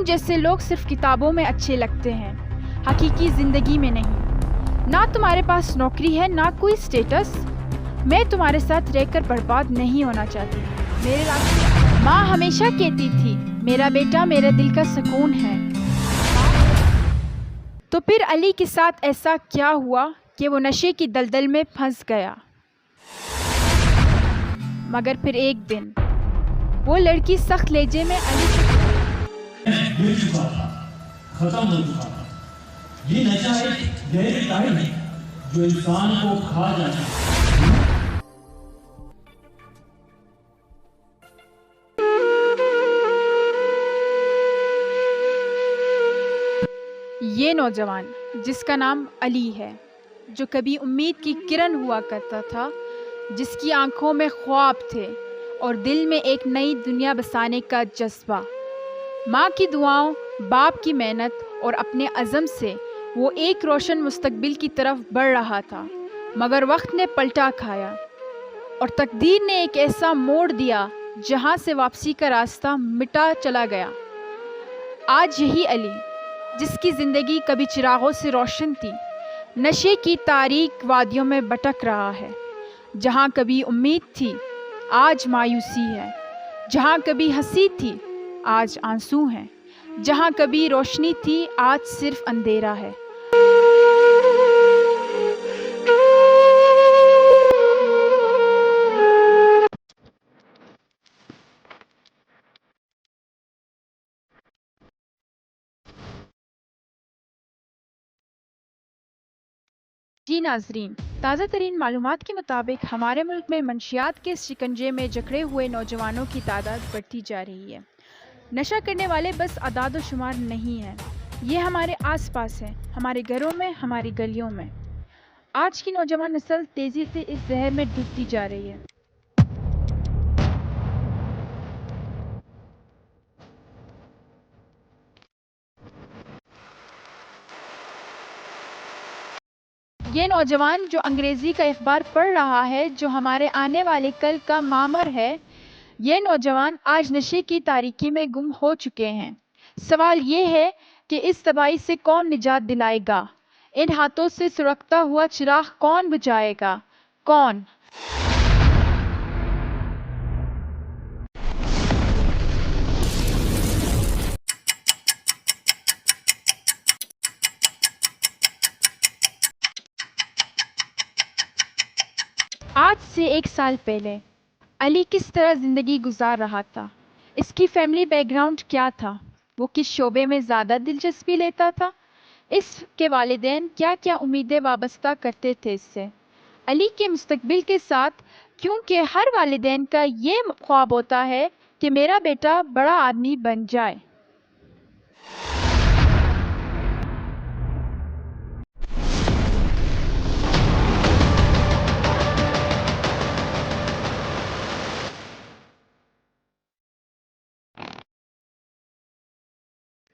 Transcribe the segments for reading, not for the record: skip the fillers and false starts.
تم جیسے لوگ صرف کتابوں میں اچھے لگتے ہیں، حقیقی زندگی میں نہیں۔ نہ تمہارے پاس نوکری ہے، نہ کوئی سٹیٹس۔ میں تمہارے ساتھ رہ کر برباد نہیں ہونا چاہتی۔ میرے راستے ماں ہمیشہ کہتی تھی، میرا بیٹا میرے دل کا سکون ہے۔ تو پھر علی کے ساتھ ایسا کیا ہوا کہ وہ نشے کی دلدل میں پھنس گیا؟ مگر پھر ایک دن وہ لڑکی سخت لہجے میں علی مل چکا تھا، ختم ہو چکا تھا۔ یہ نشہ ایک گہری ٹائم ہے جو انسان کو کھا جاتا ہے۔ یہ نوجوان جس کا نام علی ہے، جو کبھی امید کی کرن ہوا کرتا تھا، جس کی آنکھوں میں خواب تھے اور دل میں ایک نئی دنیا بسانے کا جذبہ، ماں کی دعاؤں، باپ کی محنت اور اپنے عزم سے وہ ایک روشن مستقبل کی طرف بڑھ رہا تھا۔ مگر وقت نے پلٹا کھایا اور تقدیر نے ایک ایسا موڑ دیا جہاں سے واپسی کا راستہ مٹا چلا گیا۔ آج یہی علی، جس کی زندگی کبھی چراغوں سے روشن تھی، نشے کی تاریک وادیوں میں بھٹک رہا ہے۔ جہاں کبھی امید تھی، آج مایوسی ہے۔ جہاں کبھی ہنسی تھی، آج آنسو ہیں۔ جہاں کبھی روشنی تھی، آج صرف اندھیرا ہے۔ جی ناظرین، تازہ ترین معلومات کے مطابق ہمارے ملک میں منشیات کے شکنجے میں جکڑے ہوئے نوجوانوں کی تعداد بڑھتی جا رہی ہے۔ نشہ کرنے والے بس اعداد و شمار نہیں ہیں، یہ ہمارے آس پاس ہے، ہمارے گھروں میں، ہماری گلیوں میں۔ آج کی نوجوان نسل تیزی سے اس زہر میں ڈوبتی جا رہی ہے۔ یہ نوجوان جو انگریزی کا اخبار پڑھ رہا ہے، جو ہمارے آنے والے کل کا معمر ہے، یہ نوجوان آج نشے کی تاریکی میں گم ہو چکے ہیں۔ سوال یہ ہے کہ اس تباہی سے کون نجات دلائے گا؟ ان ہاتھوں سے سلگتا ہوا چراغ کون بجھائے گا؟ کون؟ آج سے 1 سال پہلے علی کس طرح زندگی گزار رہا تھا؟ اس کی فیملی بیک گراؤنڈ کیا تھا؟ وہ کس شعبے میں زیادہ دلچسپی لیتا تھا؟ اس کے والدین کیا کیا امیدیں وابستہ کرتے تھے اس سے؟ علی کے مستقبل کے ساتھ، کیونکہ ہر والدین کا یہ خواب ہوتا ہے کہ میرا بیٹا بڑا آدمی بن جائے۔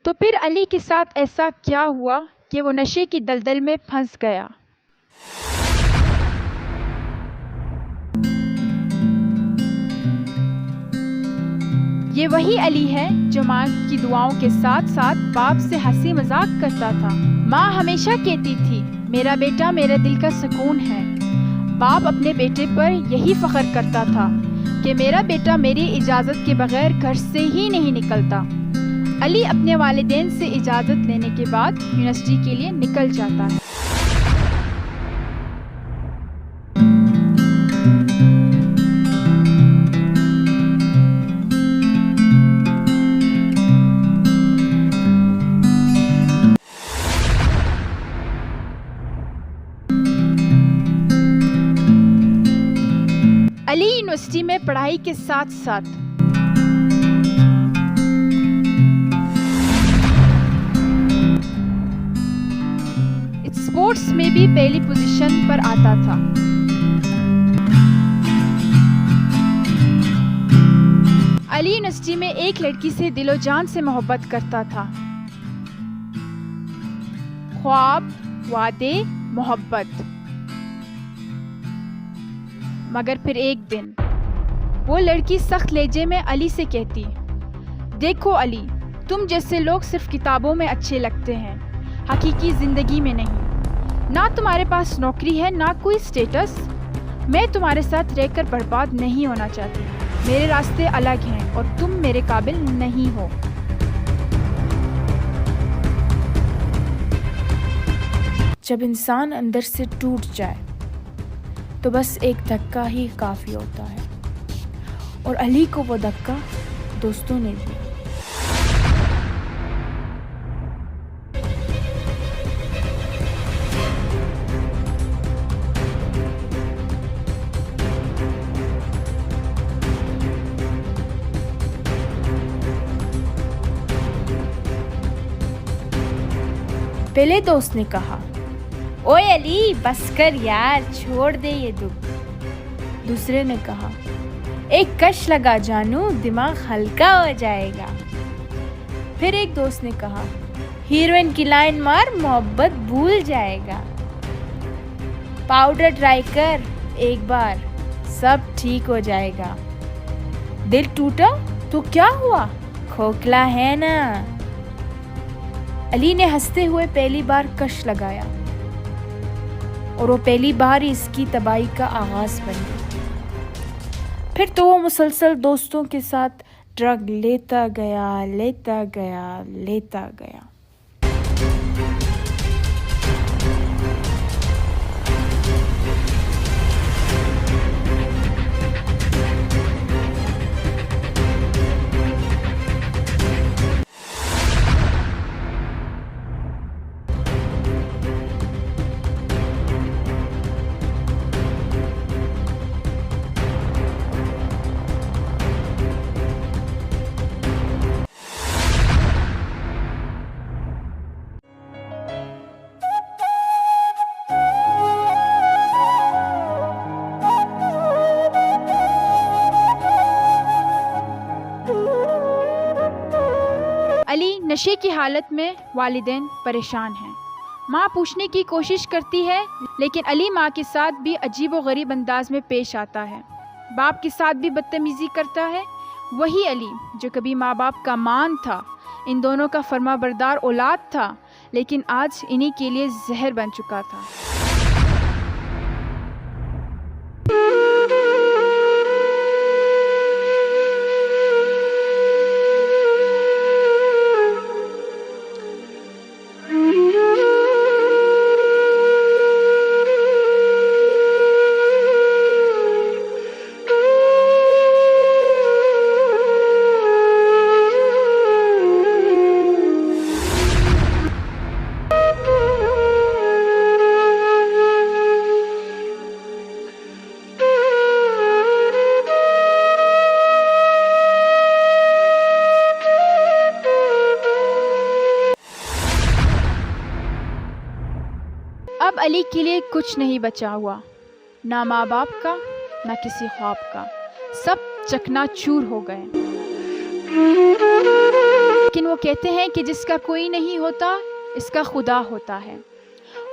تو پھر علی کے ساتھ ایسا کیا ہوا کہ وہ نشے کی دلدل میں پھنس گیا؟ یہ وہی علی ہے جو ماں کی دعاؤں کے ساتھ ساتھ باپ سے ہنسی مذاق کرتا تھا۔ ماں ہمیشہ کہتی تھی، میرا بیٹا میرے دل کا سکون ہے۔ باپ اپنے بیٹے پر یہی فخر کرتا تھا کہ میرا بیٹا میری اجازت کے بغیر گھر سے ہی نہیں نکلتا۔ علی اپنے والدین سے اجازت لینے کے بعد یونیورسٹی کے لیے نکل جاتا ہے۔ علی یونیورسٹی میں پڑھائی کے ساتھ ساتھ اسپورٹس میں بھی پہلی پوزیشن پر آتا تھا۔ علی یونیورسٹی میں ایک لڑکی سے دل و جان سے محبت کرتا تھا۔ خواب، وعدے، محبت۔ مگر پھر ایک دن وہ لڑکی سخت لہجے میں علی سے کہتی، دیکھو علی، تم جیسے لوگ صرف کتابوں میں اچھے لگتے ہیں، حقیقی زندگی میں نہیں۔ نہ تمہارے پاس نوکری ہے، نہ کوئی سٹیٹس۔ میں تمہارے ساتھ رہ کر برباد نہیں ہونا چاہتی۔ میرے راستے الگ ہیں اور تم میرے قابل نہیں ہو۔ جب انسان اندر سے ٹوٹ جائے تو بس ایک دھکا ہی کافی ہوتا ہے، اور علی کو وہ دھکا دوستوں نے دیا۔ پہلے دوست نے کہا، اوے علی بس کر یار، چھوڑ دے یہ دکھ۔ دوسرے نے کہا، ایک کش لگا جانو، دماغ ہلکا ہو جائے گا۔ پھر ایک دوست نے کہا، ہیروئن کی لائن مار، محبت بھول جائے گا۔ پاؤڈر ٹرائی کر ایک بار، سب ٹھیک ہو جائے گا۔ دل ٹوٹا تو کیا ہوا، کھوکھلا ہے نا۔ علی نے ہنستے ہوئے پہلی بار کش لگایا، اور وہ پہلی بار ہی اس کی تباہی کا آغاز بن گئی۔ پھر تو وہ مسلسل دوستوں کے ساتھ ڈرگ لیتا گیا۔ علی نشے کی حالت میں، والدین پریشان ہیں۔ ماں پوچھنے کی کوشش کرتی ہے، لیکن علی ماں کے ساتھ بھی عجیب و غریب انداز میں پیش آتا ہے۔ باپ کے ساتھ بھی بدتمیزی کرتا ہے۔ وہی علی جو کبھی ماں باپ کا مان تھا، ان دونوں کا فرما بردار اولاد تھا، لیکن آج انہی کے لیے زہر بن چکا تھا۔ اب علی کے لیے کچھ نہیں بچا ہوا، نہ ماں باپ کا، نہ کسی خواب کا۔ سب چکنا چور ہو گئے۔ لیکن وہ کہتے ہیں کہ جس کا کوئی نہیں ہوتا، اس کا خدا ہوتا ہے۔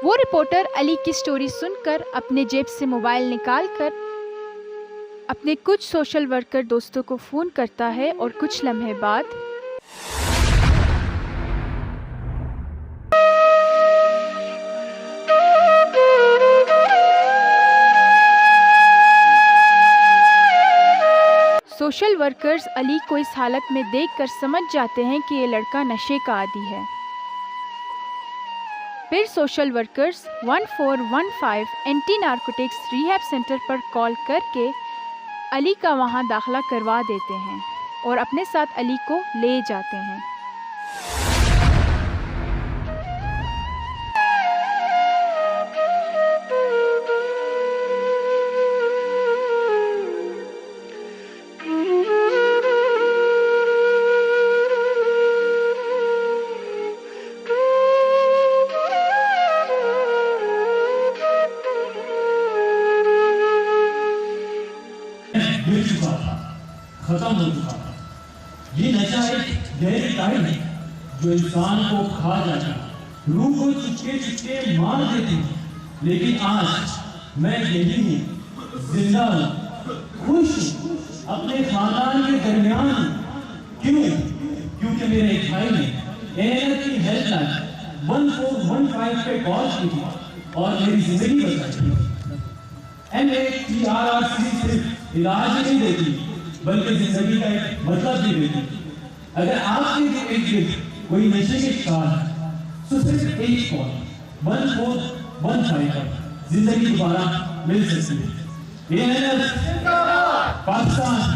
وہ رپورٹر علی کی سٹوری سن کر اپنے جیب سے موبائل نکال کر اپنے کچھ سوشل ورکر دوستوں کو فون کرتا ہے، اور کچھ لمحے بعد سوشل ورکرز علی کو اس حالت میں دیکھ کر سمجھ جاتے ہیں کہ یہ لڑکا نشے کا عادی ہے۔ پھر social workers 1415 anti narcotics rehab centre پر کال کر کے علی کا وہاں داخلہ کروا دیتے ہیں اور اپنے ساتھ علی کو لے جاتے ہیں۔ ختم ہو چکا تھا۔ یہ نشہ ایک گہری ٹائل ہے جو انسان کو کھا جاتا ہے، روح کو چپکے چپکے مار دیتی ہے۔ لیکن آج میں یہی ہوں، زندہ ہوں، خوش ہوں، اپنے خاندان کے درمیان ہوں۔ کیوں؟ کیونکہ میرے ایک بھائی نے ANR کی ہیلپ لائن 1415 پہ کال کی تھی اور میری زندگی بچائی تھی۔ MATRRC صرف علاج نہیں دیتی بلکہ زندگی کا ایک مطلب بھی دیتی۔ اگر آپ کے لیے ایک دن کوئی نشے کے شکار ہے تو صرف ایک کال 1415 پر زندگی دوبارہ مل سکتی ہے۔ ANR پاکستان